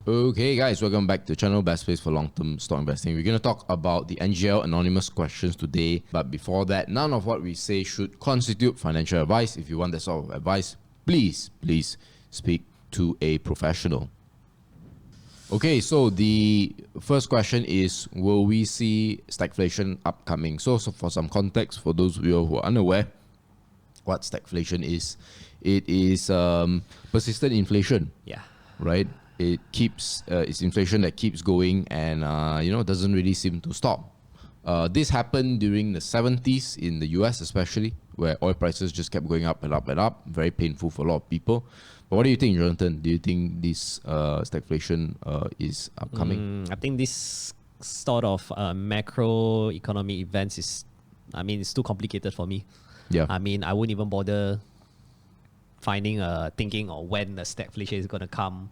Okay guys, welcome back to the channel, best place for long-term stock investing. We're going to talk about the NGL anonymous questions today. But before that, none of what we say should constitute financial advice. If you want that sort of advice, please speak to a professional. Okay, so the first question is, will we see stagflation upcoming? So for some context, for those of you who are unaware what stagflation is, it is persistent inflation. Yeah. Right? It keeps it's inflation that keeps going and doesn't really seem to stop. This happened during the 70s in the US especially, where oil prices just kept going up and up and up. Very painful for a lot of people. But what do you think, Jonathan? Do you think this stagflation is upcoming? I think this sort of macroeconomic events it's too complicated for me. Yeah. I wouldn't even bother thinking of when the stagflation is going to come,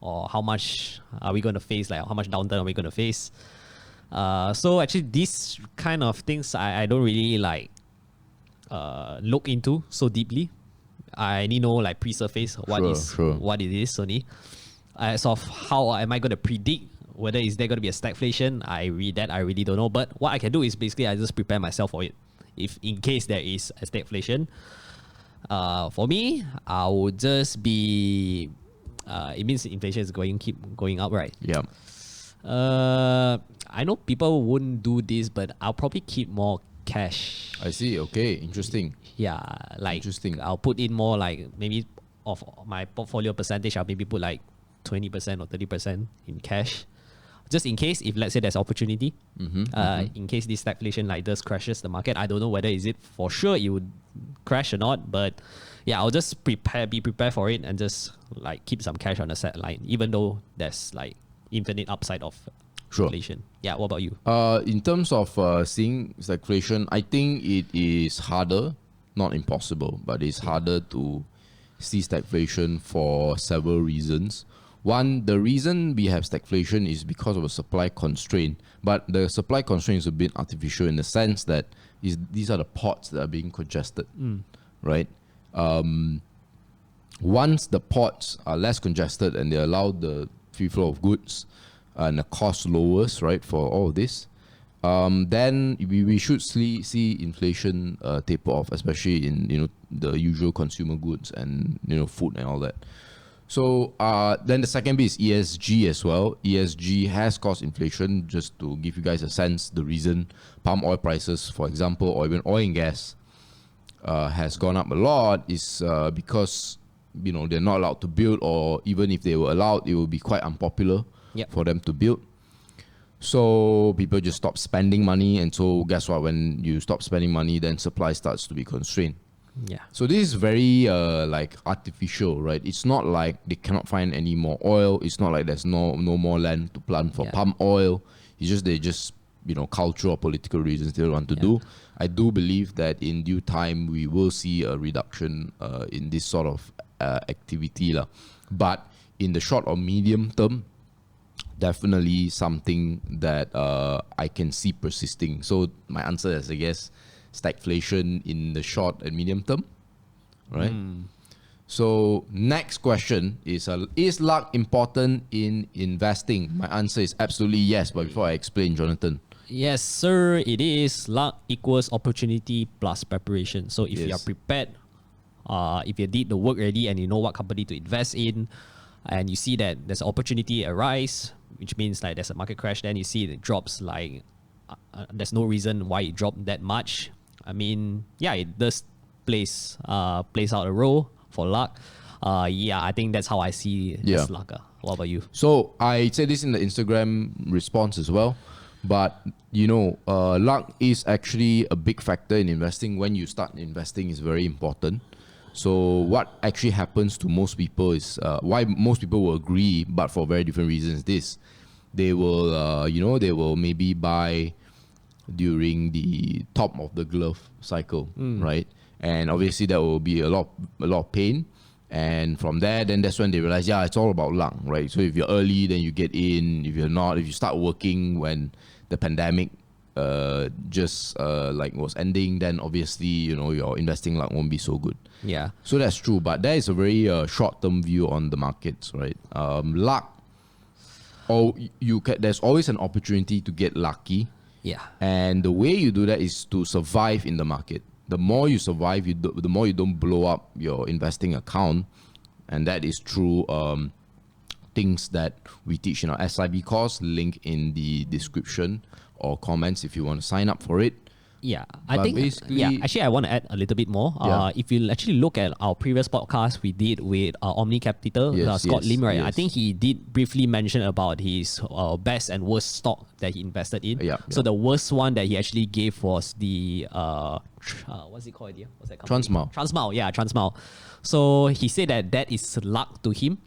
or how much are we going to face, like how much downturn are we going to face. So actually these kind of things I don't really look into so deeply. I only know like pre-surface what it is only. As of how am I going to predict whether is there going to be a stagflation, I really don't know. But what I can do is basically I just prepare myself for it. If in case there is a stagflation, for me, I would just be. It means inflation is keep going up, right? Yeah. I know people wouldn't do this, but I'll probably keep more cash. I see. Okay, interesting. Yeah, interesting. I'll put in more, like maybe of my portfolio percentage. I'll maybe put like 20% or 30% in cash, just in case if let's say there's opportunity. In case this stagflation does crashes the market. I don't know whether is it for sure it would crash or not, but yeah, I'll just be prepared for it and just keep some cash on the sideline, even though there's infinite upside of inflation. Yeah, what about you? In terms of seeing stagflation, I think it is harder, not impossible, but it's harder to see stagflation for several reasons. One, the reason we have stagflation is because of a supply constraint, but the supply constraint is a bit artificial in the sense that these are the ports that are being congested, right? Once the ports are less congested and they allow the free flow of goods and the cost lowers, right, for all of this, then we should see inflation taper off, especially in the usual consumer goods and food and all that. So then the second bit is ESG as well. ESG has caused inflation. Just to give you guys a sense, the reason palm oil prices, for example, or even oil and gas has gone up a lot is because they're not allowed to build, or even if they were allowed, it would be quite unpopular for them to build. So people just stop spending money, and so guess what? When you stop spending money, then supply starts to be constrained. Yeah. So this is very artificial, right? It's not like they cannot find any more oil. It's not like there's no more land to plant for palm oil. It's just they cultural or political reasons they don't want to do. I do believe that in due time we will see a reduction in this sort of activity lah. But in the short or medium term, definitely something that I can see persisting. So my answer is, I guess, stagflation in the short and medium term, right? So next question is luck important in investing? My answer is absolutely yes. But before I explain, Jonathan. Yes, sir, it is. Luck equals opportunity plus preparation. So if you are prepared, if you did the work already and you know what company to invest in, and you see that there's an opportunity arise, which means there's a market crash, then you see it drops there's no reason why it dropped that much. It does plays out a role for luck. I think that's how I see this luck. What about you? So I said this in the Instagram response as well, but luck is actually a big factor in investing. When you start investing is very important. So what actually happens to most people is why most people will agree, but for very different reasons. They will maybe buy during the top of the glove cycle, right? And obviously there will be a lot of pain, and from there, then that's when they realize, it's all about luck, right? So if you're early, then you get in. If you're not, if you start working when the pandemic was ending, then obviously your investing luck won't be so good. Yeah. So that's true, but there is a very short-term view on the markets, right? Luck there's always an opportunity to get lucky. Yeah. And the way you do that is to survive in the market. The more you survive, the more you don't blow up your investing account. And that is through things that we teach in our SIB course, link in the description or comments if you want to sign up for it. Yeah, But I think actually I want to add a little bit more. If you actually look at our previous podcast we did with Omni Capital, Scott Lim, right? I think he did briefly mention about his best and worst stock that he invested in. So the worst one that he actually gave was the what's it called? What's that company? Transmile. So he said that is luck to him,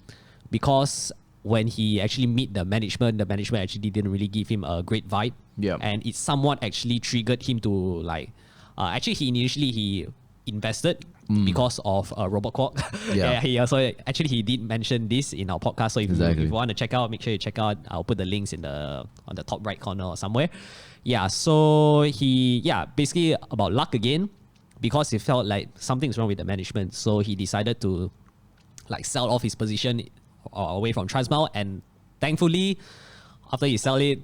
because when he actually meet the management actually didn't really give him a great vibe. And it somewhat actually triggered him to like, actually he invested because of Robot Quark. He also actually he did mention this in our podcast. So if you want to check out, make sure you check out. I'll put the links on the top right corner or somewhere. So he basically about luck again, because he felt like something's wrong with the management. So he decided to like sell off his position away from Transmile, and thankfully after he sell it,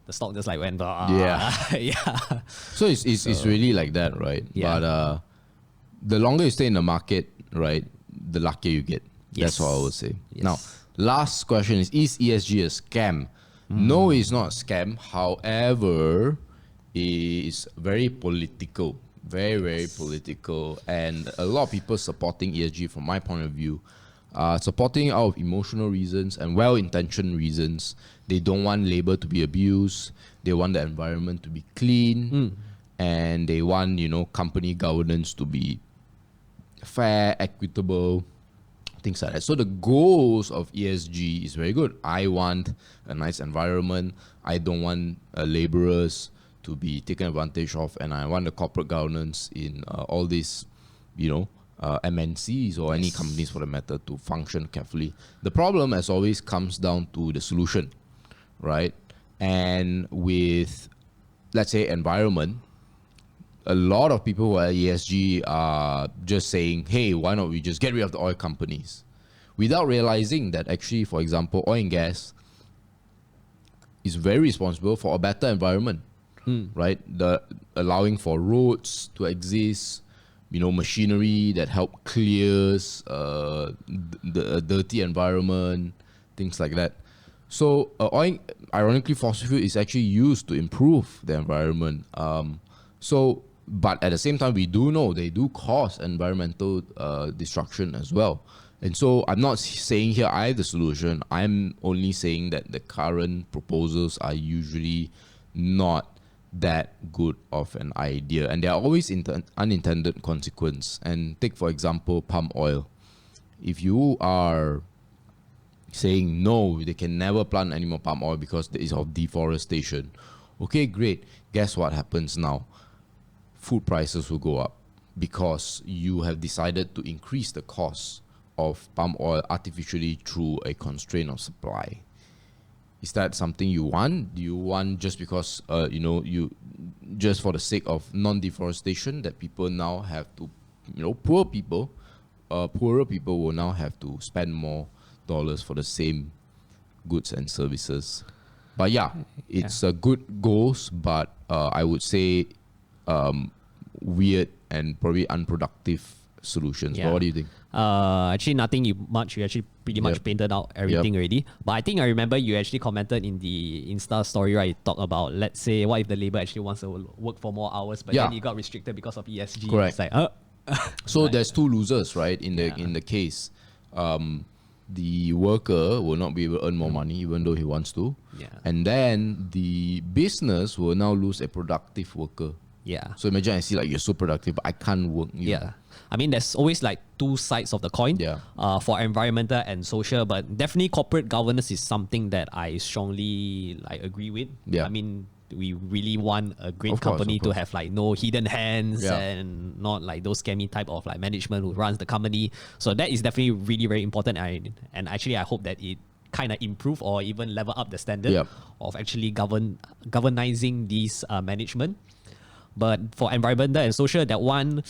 the stock just like went So it's really like that, right? But the longer you stay in the market, right, the luckier you get. That's what I would say. Now, last question is ESG a scam? No, it's not a scam. However, it's very political. Very political, and a lot of people supporting ESG from my point of view, supporting out of emotional reasons and well-intentioned reasons. They don't want labor to be abused. They want the environment to be clean, and they want company governance to be fair, equitable, things like that. So the goals of ESG is very good. I want a nice environment. I don't want laborers to be taken advantage of, and I want the corporate governance in all these, MNCs or any companies for the matter to function carefully. The problem, as always, comes down to the solution, right? And with, let's say, environment, a lot of people who are ESG are just saying, hey, why not we just get rid of the oil companies? Without realizing that actually, for example, oil and gas is very responsible for a better environment. Right? Allowing for roads to exist, machinery that help clears the dirty environment, things like that. So oil, ironically, fossil fuel is actually used to improve the environment. But at the same time, we do know they do cause environmental destruction as well. And so I'm not saying here I have the solution. I'm only saying that the current proposals are usually not that good of an idea, and there are always unintended consequence. And take, for example, palm oil. If you are saying no, they can never plant any more palm oil because there is of deforestation, okay, great. Guess what happens now? Food prices will go up because you have decided to increase the cost of palm oil artificially through a constraint of supply. Is that something you want? Do you want just because, you just for the sake of non-deforestation that people now have to, poorer people will now have to spend more dollars for the same goods and services? But it's a good goals, but I would say weird and probably unproductive solutions. But what do you think? Actually, nothing much. You actually pretty much painted out everything already. But I think I remember you actually commented in the Insta story, right? You talk about, let's say, what if the labor actually wants to work for more hours, but then it got restricted because of ESG. Correct. It's like, so there's two losers, right? In the case, the worker will not be able to earn more money even though he wants to, and then the business will now lose a productive worker. So imagine I see like you're so productive, but I can't work. I mean, there's always like two sides of the coin for environmental and social, but definitely corporate governance is something that I strongly agree with. I mean, we really want a great company to have like no hidden hands and not like those scammy type of like management who runs the company. So that is definitely really very important. And actually, I hope that it kind of improve or even level up the standard of actually governizing these management. But for environmental and social, that one,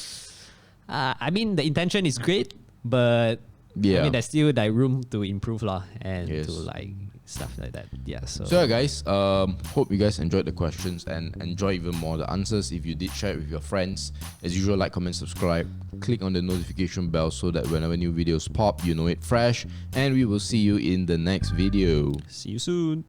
I mean, the intention is great, but Yeah. I mean, there's still like room to improve lah, and Yes. to like stuff like that. Yeah. So, So yeah, guys, hope you guys enjoyed the questions and enjoy even more the answers. If you did, share it with your friends. As usual, like, comment, subscribe, click on the notification bell so that whenever new videos pop, you know it fresh. And we will see you in the next video. see you soon.